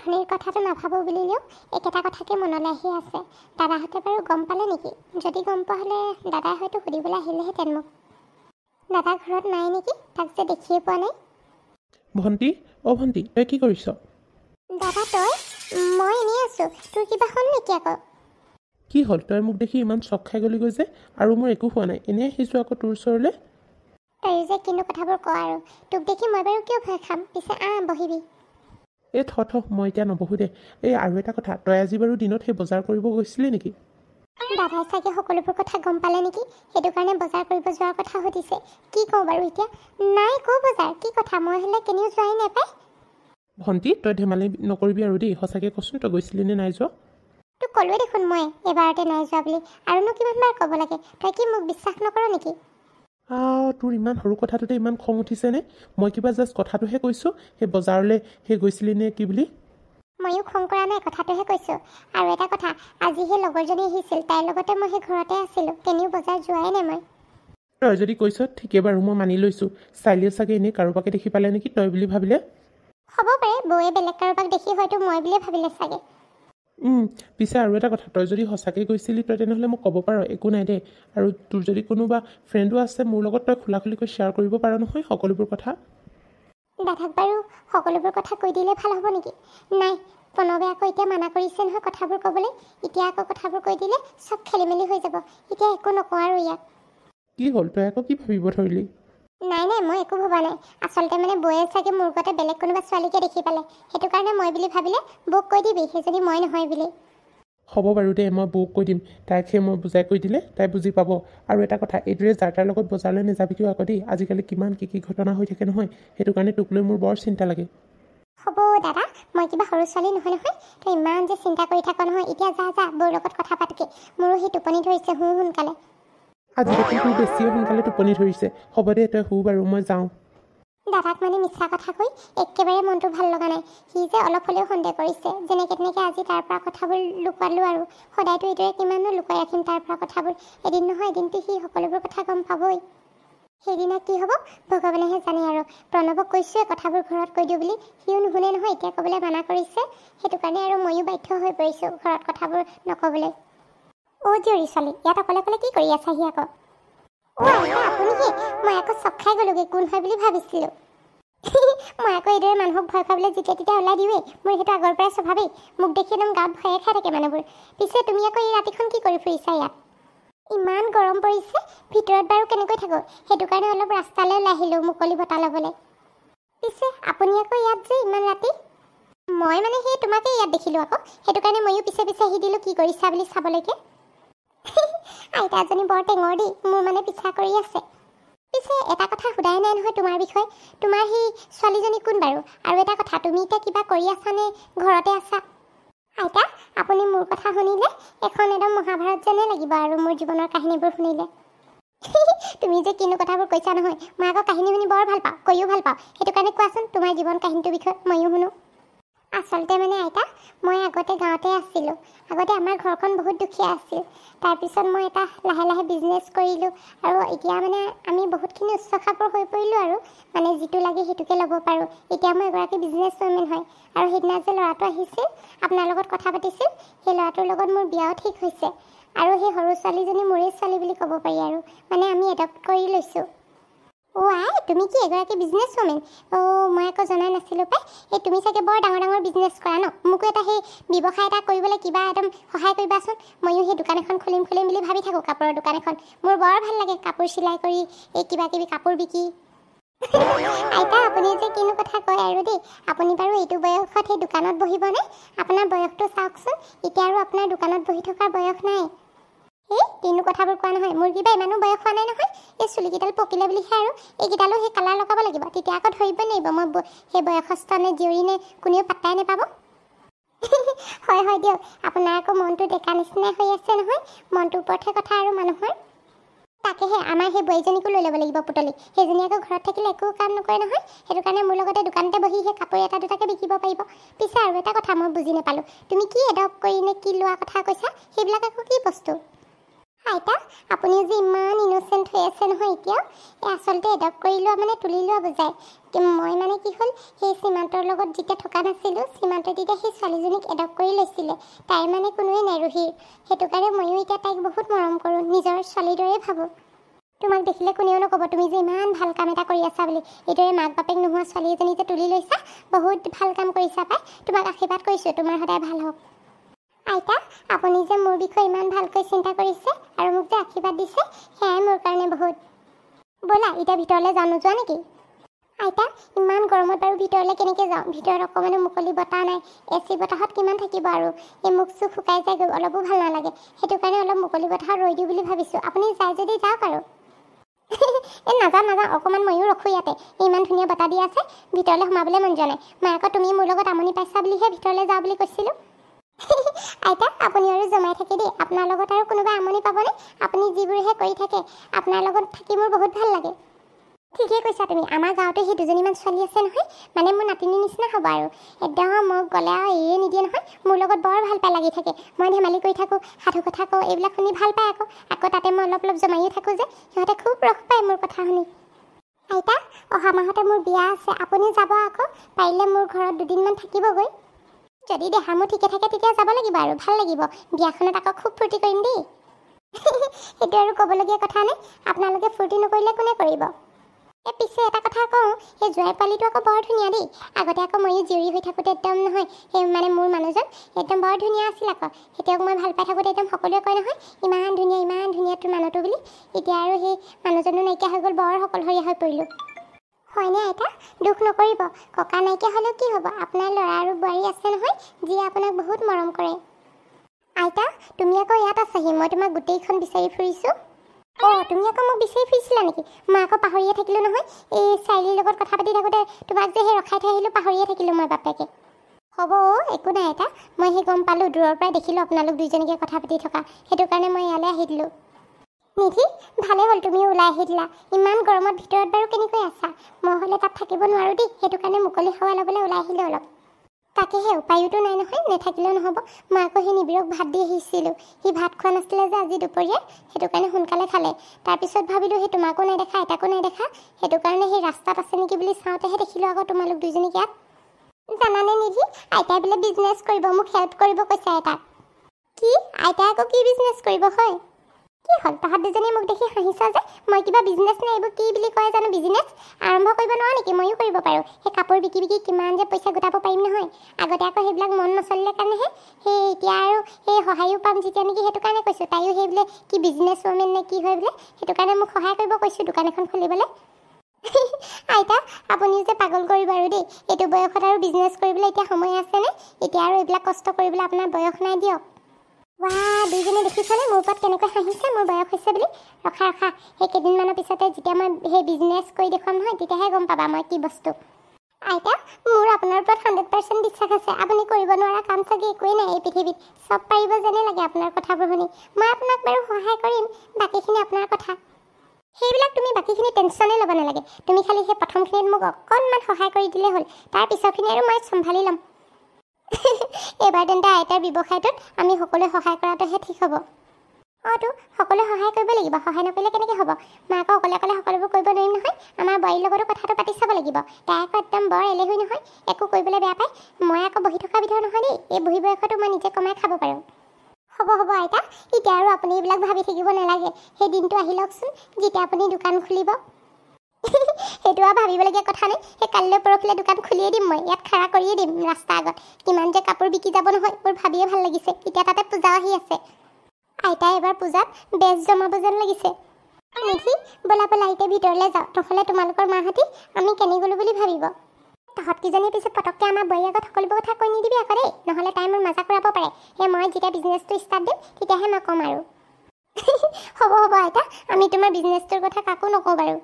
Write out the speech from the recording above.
ভনীৰ কথাটো নাভাবোঁ বুলিলেও একেটা কথাকে মনলৈ আহি আছে। দাদাহঁতে বাৰু গম পালে নেকি? যদি গম পোৱা হ'লে দাদাই হয়তো সুধিবলৈ আহিলেহেঁতেন মোক। দাদা ঘৰত নাই নেকি? তাক যে দেখিয়ে পোৱা নাই। ভণ্টি, ভণ্টি, তই কি কৰিছ? দাদা তই? মই এনেই আছোঁ। তোৰ কিবা হ'ল নেকি আকৌ? কি হ'ল? তই মোক দেখি ইমান চক খাই গ'লি গৈ যে, আৰু মোৰ একো হোৱা নাই। এনেই আহিছোঁ আকৌ তোৰ ওচৰলৈ। তই যে কিনো কথাবোৰ ক আৰু। তোক দেখি মই বাৰু কিয় ভয় খাম? পিছে বহিবি। এই মই এতিয়া নবহোঁ দে। এই আৰু এটা কথা, তই আজি বাৰু দিনত সেই বজাৰ কৰিব গৈছিলি নেকি? দাদাই চাগে সকলোবোৰ কথা গম পালে নেকি? সেইটো কাৰণে বজাৰ কৰিব যোৱাৰ কথা সুধিছে। কি কওঁ বাৰু এতিয়া? নাই ক' বজাৰ? কি কথা? মই হ'লে কেনিও যোৱাই নাপায়। ভণ্টি, তই ধেমালি নকৰিবি আৰু দেই। সঁচাকৈ কচোন, তই গৈছিলি নে নাই যোৱা? তোক ক'লোৱে দেখোন মই এবাৰতে নাই যোৱা বুলি। আৰুনো কিমানবাৰ ক'ব লাগে? তই কি মোক বিশ্বাস নকৰ নেকি? তোৰ ইমান সৰু কথাটোতে ইমান খং উঠিছেনে? মই কিবা জাষ্ট কথাটোহে কৈছোঁ, সেই বজাৰলৈ গৈছিলি নে কি বুলি। ময়ো খং কৰা নাই, কথাটোহে কৈছোঁ। আৰু এটা কথা, আজি সেই লগৰজনী আহিছিল, তাইৰ লগতে মই সেই ঘৰতে আছিলোঁ। কেনিও বজাৰ যোৱাই নাই মই। তই যদি কৈছ ঠিকেই বাৰু, মই মানি লৈছোঁ। চাইলেও চাগে এনেই কাৰোবাকে দেখি পালে নেকি তই বুলি ভাবিলে? হ'ব পাৰে, বৌয়ে বেলেগ কাৰোবাক দেখি হয়তো মই বুলিয়ে ভাবিলে চাগে। পিছে আৰু এটা কথা, তই যদি সঁচাকৈ গৈছিলি তই তেনেহ'লে মোক ক'ব পাৰ, একো নাই দেই। আৰু তোৰ যদি কোনোবা ফ্ৰেণ্ডো আছে মোৰ লগত, তই খোলা খুলিকৈ শ্বেয়াৰ কৰিব পাৰ নহয় সকলোবোৰ কথা। দাদাক বাৰু সকলোবোৰ কথা কৈ দিলে ভাল হ'ব নেকি? নাই, প্ৰণৱে আকৌ এতিয়া মানা কৰিছে নহয় কথাবোৰ ক'বলৈ। এতিয়া আকৌ কথাবোৰ কৈ দিলে চব খেলি মেলি হৈ যাব। এতিয়া একো নকওঁ আৰু ইয়াক। কি হ'ল? তই আকৌ কি ভাবিব ধৰিলি? নাই, মই একো ভবা নাই। আচলতে মানে বৌয়ে চাগে মোৰ গতে বেলেগ কোনোবা ছোৱালীকে দেখি পালে। সেইটো কাৰণে মই বুলি ভাবিলে বৌক কৈ দিবি, সেইজনী মই নহয় বুলি। হ'ব বাৰু দেই, মই বৌক কৈ দিম। তাইক সেই মই বুজাই কৈ দিলে তাই বুজি পাব। আৰু এটা কথা, এইদৰে যাৰ তাৰ লগত বজাৰলৈ নাযাবি কিয় আকৌ দেই। আজিকালি কিমান কি ঘটনা হৈ থাকে নহয়। সেইটো কাৰণে তোক লৈ মোৰ বৰ চিন্তা লাগে। হ'ব দাদা, মই কিবা সৰু ছোৱালী নহয়। তই ইমান যে চিন্তা কৰি থাক নহয়। এতিয়া যা বৌৰ লগত কথা পাতকে। মোৰো সেই টোপনি ধৰিছে, সোনকালে। আজি দেখোন তোৰ বেছিয়ে সোনকালে টোপনি ধৰিছে। হ'ব দে, তই শু বাৰু, মই যাওঁ। দাদাক মানে মিছা কথা কৈ একেবাৰে মনটো ভাল লগা নাই। সি যে অলপ হ'লেও সন্দেহ কৰিছে। যেনেকৈ তেনেকৈ আজি তাৰ পৰা কথাবোৰ লুকুৱালোঁ আৰু। সদায়তো এইদৰে কিমাননো লুকুৱাই ৰাখিম তাৰ পৰা কথাবোৰ। এদিন নহয় এদিনটো সি সকলোবোৰ কথা গম পাবই। সেইদিনা কি হ'ব ভগৱানেহে জানে আৰু। প্ৰণৱক কৈছোঁৱে কথাবোৰ ঘৰত কৈ দিওঁ বুলি, সিও নুশুনে নহয়। এতিয়া ক'বলৈ মানা কৰিছে। সেইটো কাৰণে আৰু ময়ো বাধ্য হৈ পৰিছোঁ ঘৰত কথাবোৰ নক'বলৈ। জীয়ৰী ছোৱালী, ইয়াত অকলে কি কৰি আছাহি আকৌ? আপুনিহে? মই আকৌ চক খাই গ'লোগৈ, কোন হয় বুলি ভাবিছিলোঁ। মই আকৌ এইদৰে মানুহক ভয় খুৱাবলৈ যেতিয়া তেতিয়া ওলাই দিওঁৱেই। মোৰ সেইটো আগৰ পৰাই স্বভাৱেই। মোক দেখি একদম গাত ভয়ে খাই থাকে মানুহবোৰ। পিছে তুমি আকৌ এই ৰাতিখন কি কৰি ফুৰিছা ইয়াত? ইমান গৰম পৰিছে, ভিতৰত বাৰু কেনেকৈ থাকোঁ? সেইটো কাৰণে অলপ ৰাস্তালৈ ওলাই আহিলোঁ মুকলি বতাহ ল'বলৈ। পিছে আপুনি আকৌ ইয়াত যে ইমান ৰাতি? মই মানে সেই তোমাকে ইয়াত দেখিলোঁ আকৌ। সেইটো কাৰণে ময়ো পিছে আহি দিলোঁ কি কৰিছা বুলি চাবলৈকে। আইতাজনী বৰ টেঙৰ দেই, মোৰ মানে পিছা কৰি আছে। পিছে এটা কথা সোধাই নাই নহয় তোমাৰ বিষয়ে। তোমাৰ সেই ছোৱালীজনী কোন বাৰু? আৰু এটা কথা, তুমি এতিয়া কিবা কৰি আছানে ঘৰতে আছা? আইতা, আপুনি মোৰ কথা শুনিলে এখন একদম মহাভাৰত যেনে লাগিব আৰু মোৰ জীৱনৰ কাহিনীবোৰ শুনিলে। তুমি যে কিনো কথাবোৰ কৈছা নহয়। মই আকৌ কাহিনী শুনি বৰ ভাল পাওঁ, কৈও ভাল পাওঁ। সেইটো কাৰণে কোৱাচোন তোমাৰ জীৱন কাহিনীটোৰ বিষয়ে, ময়ো শুনো। আচলতে মানে আইতা, মই আগতে গাঁৱতে আছিলোঁ। আগতে আমাৰ ঘৰখন বহুত দুখীয়া আছিল। তাৰপিছত মই এটা লাহে বিজনেছ কৰিলোঁ। আৰু এতিয়া মানে আমি বহুতখিনি উচ্চ খাপৰ হৈ পৰিলোঁ আৰু। মানে যিটো লাগে সেইটোকে ল'ব পাৰোঁ। এতিয়া মই এগৰাকী বিজনেছ উইমেন হয়। আৰু সেইদিনা যে ল'ৰাটো আহিছিল, আপোনাৰ লগত কথা পাতিছিল, সেই ল'ৰাটোৰ লগত মোৰ বিয়াও ঠিক হৈছে। আৰু সেই সৰু ছোৱালীজনী মোৰেই ছোৱালী বুলি ক'ব পাৰি আৰু। মানে আমি এডপ্ট কৰি লৈছোঁ। তুমি কি এগৰাকী বিজনেছ উইমেন? মই আকৌ জনা নাছিলোঁ পাই। এই তুমি চাগে বৰ ডাঙৰ বিজনেছ কৰা ন? মোকো এটা সেই ব্যৱসায় এটা কৰিবলৈ কিবা একদম সহায় কৰিবাচোন। ময়ো সেই দোকান এখন খুলিম বুলি ভাবি থাকোঁ, কাপোৰৰ দোকান এখন। মোৰ বৰ ভাল লাগে কাপোৰ চিলাই কৰি, এই কিবাকিবি কাপোৰ বিকি। আইতা, আপুনি যে কিনো কথা কয় আৰু দেই। আপুনি বাৰু এইটো বয়সত সেই দোকানত বহিবনে? আপোনাৰ বয়সটো চাওকচোন। এতিয়া আৰু আপোনাৰ দোকানত বহি থকাৰ বয়স নাই। কিনো কথাবোৰ কোৱা নহয়। মোৰ কিবা ইমানো বয়স হোৱা নাই নহয়। এই চুলিকেইডাল পকিলে বুলিহে আৰু। এইকেইডালো সেই কালাৰ লগাব লাগিব, তেতিয়া আকৌ ধৰিব নোৱাৰিব মই সেই বয়সস্থ নে জীয়ৰী নে কোনেও পাত্তাই নাপাব। হয় দিয়ক। আপোনাৰ আকৌ মনটো ডেকা নিচিনাই হৈ আছে নহয়। মনটোৰ ওপৰতহে কথা আৰু মানুহৰ। তাকেহে আমাৰ সেই বোৱাৰীজনীকো লৈ ল'ব লাগিব পুতলি। সেইজনী আকৌ ঘৰত থাকিলে একো কাম নকৰে নহয়। সেইটো কাৰণে মোৰ লগতে দোকানতে বহি সেই কাপোৰ এটা দুটাকে বিকিব পাৰিব। পিছে আৰু এটা কথা মই বুজি নাপালোঁ। তুমি কি এডপ্ট কৰি নে কি লোৱা কথা কৈছা? সেইবিলাক আকৌ কি বস্তু? আইতা আপুনি যে ইমান ইনোচেণ্ট হৈ আছে নহয় এতিয়াও আচলতে এডপ্ট কৰি লোৱা মানে তুলি লোৱা বুজায় মই মানে কি হ'ল সেই সীমান্তৰ লগত যেতিয়া থকা নাছিলোঁ সীমান্তই তেতিয়া সেই ছোৱালীজনীক এডপ্ট কৰি লৈছিলে তাইৰ মানে কোনোৱে নাই ৰুহিৰ সেইটো কাৰণে ময়ো এতিয়া তাইক বহুত মৰম কৰোঁ নিজৰ ছোৱালীৰ দৰে ভাবোঁ তোমাক দেখিলে কোনেও নক'ব তুমি যে ইমান ভাল কাম এটা কৰি আছা বুলি এইদৰে মাক বাপেক নোহোৱা ছোৱালী এজনী যে তুলি লৈছা বহুত ভাল কাম কৰিছা পাই তোমাক আশীৰ্বাদ কৰিছোঁ তোমাৰ সদায় ভাল হওক আইতা আপুনি যে মোৰ বিষয়ে ইমান ভালকৈ চিন্তা কৰিছে আৰু মোক যে আশীৰ্বাদ দিছে সেয়াই মোৰ কাৰণে বহুত ব'লা এতিয়া ভিতৰলৈ যাওঁ নোযোৱা নেকি আইতা ইমান গৰমত বাৰু ভিতৰলৈ কেনেকৈ যাওঁ ভিতৰত অকণমানো মুকলি বতাহ নাই এচি বতাহত কিমান থাকিব আৰু এই মুখ চুখ শুকাই যায় অলপো ভাল নালাগে সেইটো কাৰণে অলপ মুকলি বতাহত ৰৈ দিওঁ বুলি ভাবিছোঁ আপুনি যায় যদি যাওক আৰু এই নাযাওঁ অকণমান ময়ো ৰখোঁ ইয়াতে ইমান ধুনীয়া বতাহ দি আছে ভিতৰলৈ সোমাবলৈ মন যোৱা নাই মই আকৌ তুমি মোৰ লগত আমনি পাইছা বুলিহে ভিতৰলৈ যাওঁ বুলি কৈছিলোঁ আইতা আপুনি আৰু জমাই থাকে দেই আপোনাৰ লগত আৰু কোনোবা আমনি পাবনে আপুনি যিবোৰহে কৰি থাকে আপোনাৰ লগত থাকি মোৰ বহুত ভাল লাগে ঠিকেই কৈছা তুমি আমাৰ গাঁৱতে সেই দুজনীমান ছোৱালী আছে নহয় মানে মোৰ নাতিনীৰ নিচিনা হ'ব আৰু একদম মোক গ'লে আৰু এৰিয়ে নিদিয়ে নহয় মোৰ লগত বৰ ভাল পাই লাগি থাকে মই ধেমালি কৰি থাকোঁ সাধু কথা কওঁ এইবিলাক শুনি ভাল পায় আকৌ তাতে মই অলপ জমাইও থাকোঁ যে সিহঁতে খুব ৰস পায় মোৰ কথা শুনি আইতা অহা মাহতে মোৰ বিয়া আছে আপুনি যাব আকৌ পাৰিলে মোৰ ঘৰত দুদিনমান থাকিবগৈ যদি দেহা মোৰ ঠিকে থাকে তেতিয়া যাব লাগিব আৰু ভাল লাগিব বিয়াখনত আকৌ খুব ফূৰ্তি কৰিম দেই সেইটো আৰু ক'বলগীয়া কথা নাই আপোনালোকে ফূৰ্তি নকৰিলে কোনে কৰিব পিছে এটা কথা কওঁ সেই জোৱাই পালিটো আকৌ বৰ ধুনীয়া দেই আগতে আকৌ ময়ো জীয়ৰী হৈ থাকোঁতে একদম নহয় সেই মানে মোৰ মানুহজন একদম বৰ ধুনীয়া আছিল আকৌ সেইটোক মই ভাল পাই থাকোঁতে একদম সকলোৱে কয় নহয় ইমান ধুনীয়া তোৰ মানুহটো বুলি এতিয়া আৰু সেই মানুহজনো নাইকিয়া হৈ গ'ল বৰ সকলশৰীয়া হৈ পৰিলোঁ হয়নে আইতা দুখ নকৰিব ককা নাইকিয়া হ'লেও কি হ'ব আপোনাৰ ল'ৰা আৰু বোৱাৰী আছে নহয় যিয়ে আপোনাক বহুত মৰম কৰে আইতা তুমি আকৌ ইয়াত আছাহি মই তোমাক গোটেইখন বিচাৰি ফুৰিছোঁ তুমি আকৌ মোক বিচাৰি ফুৰিছিলা নেকি মই আকৌ পাহৰিয়ে থাকিলোঁ নহয় এই চাৰিলিৰ লগত কথা পাতি থাকোঁতে তোমাক যে সেই ৰখাই থৈ আহিলোঁ পাহৰিয়ে থাকিলোঁ মই বাপেকে হ'ব একো নাই আইতা মই সেই গম পালোঁ দূৰৰ পৰাই দেখিলোঁ আপোনালোক দুইজনীকে কথা পাতি থকা সেইটো কাৰণে মই ইয়ালৈ আহি দিলোঁ নিধি ভালে হ'ল তুমি ওলাই আহি দিলা ইমান গৰমত ভিতৰত বাৰু কেনেকৈ আছা মই হ'লে তাত থাকিব নোৱাৰোঁ দেই সেইটো কাৰণে মুকলি হাৱা ল'বলৈ ওলাই আহিলোঁ অলপ তাকেহে উপায়োতো নাই নহয় নাথাকিলেও নহ'ব মই আকৌ সেই নিবিৰক ভাত দি আহিছিলোঁ সি ভাত খোৱা নাছিলে যে আজি দুপৰীয়া সেইটো কাৰণে সোনকালে খালে তাৰপিছত ভাবিলোঁ সেই তোমাকো নাই দেখা আইতাকো নাই দেখা সেইটো কাৰণে সেই ৰাস্তাত আছে নেকি বুলি চাওঁতেহে দেখিলোঁ আকৌ তোমালোক দুইজনীক ইয়াত জানানে নিধি আইতাই বোলে বিজনেছ কৰিব মোক হেল্প কৰিব কৈছে আইতাক কি আইতাই আকৌ কি বিজনেছ কৰিব হয় কি হ'ল তহঁত দুজনীয়ে মোক দেখি হাঁহিছা যে মই কিবা বিজনেছ নে এইবোৰ কি বুলি কয় জানো বিজনেছ আৰম্ভ কৰিব নোৱাৰা নেকি ময়ো কৰিব পাৰোঁ সেই কাপোৰ বিকি কিমান যে পইচা গোটাব পাৰিম নহয় আগতে আকৌ সেইবিলাক মন নচলিলে কাৰণেহে সেই এতিয়া আৰু সেই সহায়ো পাম যেতিয়া নেকি সেইটো কাৰণে কৈছোঁ তাইও সেই বোলে কি বিজনেছ ৱমেন নে কি হয় বোলে সেইটো কাৰণে মোক সহায় কৰিব কৈছোঁ দোকান এখন খুলিবলৈ আইতা আপুনিও যে পাগল কৰিব আৰু দেই এইটো বয়সত আৰু বিজনেছ কৰিবলৈ এতিয়া সময় আছেনে এতিয়া আৰু এইবিলাক কষ্ট কৰিবলৈ আপোনাৰ বয়স নাই দিয়ক দুইজনী দেখিছানে মোৰ ওপৰত কেনেকৈ হাঁহিছে মোৰ বয়স হৈছে বুলি ৰখা সেই কেইদিনমানৰ পিছতে যেতিয়া মই সেই বিজনেছ কৰি দেখুৱাম নহয় তেতিয়াহে গম পাবা মই কি বস্তু আইতা মোৰ আপোনাৰ ওপৰত 100% বিশ্বাস আছে আপুনি কৰিব নোৱাৰা কাম চাগে একোৱেই নাই এই পৃথিৱীত চব পাৰিব যেনে লাগে আপোনাৰ কথাবোৰ শুনি মই আপোনাক বাৰু সহায় কৰিম বাকীখিনি আপোনাৰ কথা সেইবিলাক তুমি বাকীখিনি টেনশ্যনেই ল'ব নালাগে তুমি খালি সেই প্ৰথমখিনিত মোক অকণমান সহায় কৰি দিলেই হ'ল তাৰ পিছৰখিনি আৰু মই চম্ভালি ল'ম এইবাৰ তেন্তে আইতাৰ ব্যৱসায়টোত আমি সকলোৱে সহায় কৰাটোহে ঠিক হ'ব তো সকলোৱে সহায় কৰিব লাগিব সহায় নকৰিলে কেনেকৈ হ'ব মই আকৌ অকলে সকলোবোৰ কৰিব নোৱাৰিম নহয় আমাৰ বোৱাৰীৰ লগতো কথাটো পাতি চাব লাগিব তাই আকৌ একদম বৰ এলেহুই নহয় একো কৰিবলৈ বেয়া পায় মই আকৌ বহি থকা বিধৰ নহয় দেই এই বহি বয়সতো মই নিজে কমাই খাব পাৰোঁ হ'ব আইতা এতিয়া আৰু আপুনি এইবিলাক ভাবি থাকিব নালাগে সেই দিনটো আহি লওকচোন যেতিয়া আপুনি দোকান খুলিব সেইটো আৰু ভাবিবলগীয়া কথা নাই সেই কালিলৈ পৰহিলৈ দোকান খুলিয়ে দিম মই ইয়াত খাৰা কৰিয়ে দিম ৰাস্তা আগত কিমান যে কাপোৰ বিকি যাব নহয় মোৰ ভাবিয়ে ভাল লাগিছে এতিয়া তাতে পূজাও আহি আছে আইতাই এবাৰ পূজাত বেজ জমাব যেন লাগিছে নিধি ব'লা এতিয়া ভিতৰলৈ যাওঁ নহ'লে তোমালোকৰ মাহঁতি আমি কেনি গ'লোঁ বুলি ভাবিব তহঁতকেইজনীৰ পিছত পটককৈ আমাৰ বোৱাৰীৰ আগত সকলোবোৰ কথা কৈ নিদিবি আকৌ দেই নহ'লে তাই মোৰ মজা কৰাব পাৰে সেই মই যেতিয়া বিজনেছটো ষ্টাৰ্ট দিম তেতিয়াহে মই ক'ম আৰু হ'ব আইতা আমি তোমাৰ বিজনেছটোৰ কথা কাকো নকওঁ বাৰু